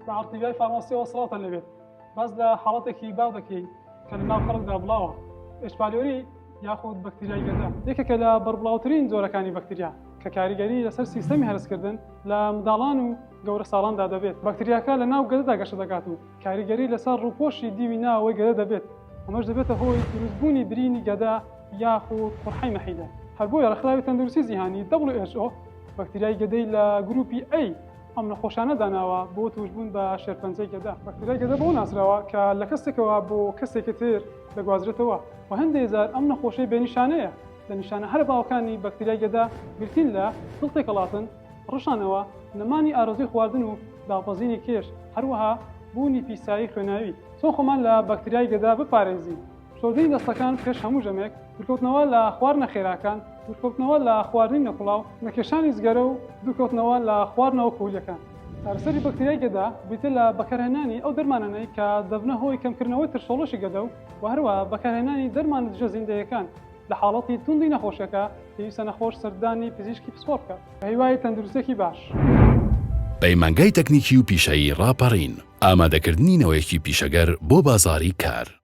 بە فارماسیەوە سڵاتە لەبێت باز لە حاڵەتێکی باو دەکەی کە لە ناو خەڵکدا بڵاوە ئێشپالۆری یاخود بەکتریای گەدا یەکێکە لە بەربڵاوترین جۆرەکانی بەکتریا کە کاریگەری لەسەر سیستەمی هەرسکردن لە منداڵان و گەورە ساڵاندا دەبێت بەکتریاکە لە ناو گەدەدا گەشە دەکات و کاریگەری لەسەر ڕووپۆشی دیوی ناوەوەی گەدە دەبێت ئەمەش دەبێتە هۆی دروستبوونی برینی گەدا یاخود قورحەی مەحیدە هەر بۆیە لە خراوی تەندروستی جیهانی WHO بەکتریای گەدەی لە گروپی A ئەم نەخۆشانە داناوە بۆ توشبوون بە شێرپەنجەی گەدا بەکتریای گەدە بۆ ناسراوە کە لە کەسێکەوە بۆ کەسێکی تر دەگوازرێتەوە و هەندێک جار ئەم نەخۆشەی بێنیشانەیە لە نیشانە هەر باوەکانی بەکتریای گەدا گرتین لە دڵتێک هەڵاتن ڕشانەوە نەمانی ئارەزوی خواردن و داپەزینی کێش هەروەها بوونی پیسایی خوێناوی چۆن خۆمان لە بەکتریای گەدا بپارێزین شۆردنی دەستەکان پێش هەموو ژەمێک دوورکەوتنەوە لە خواردنە خێراکان دوورکەوتنەوە لە خواردنی نەکوڵاو نەکێشانی جگەرە و دوورکەوتنەوە لە خواردنەوە کۆولیەکان چارەسەری بەکتریای گەدا بریتە لە بەکارهێنانی ئەو دەرمانانەی کە دەبنە هۆی کەمکردنەوەی ترشۆڵەشی گەدە و هەروە بەکارهێنانی دەرمانە دژە زیندەیەکان لە حاڵەتی توندی نەخۆشەکە پێویستە نەخۆش سەردانی پزیشکی پسپۆر بکات بە هیوای تەندروستێکی باش. پەیمانگای تەکنیکی و پیشەیی ڕاپەڕین ئامادەکردنینەوەیەکی پیشەگەر بۆ بازاڕی کار.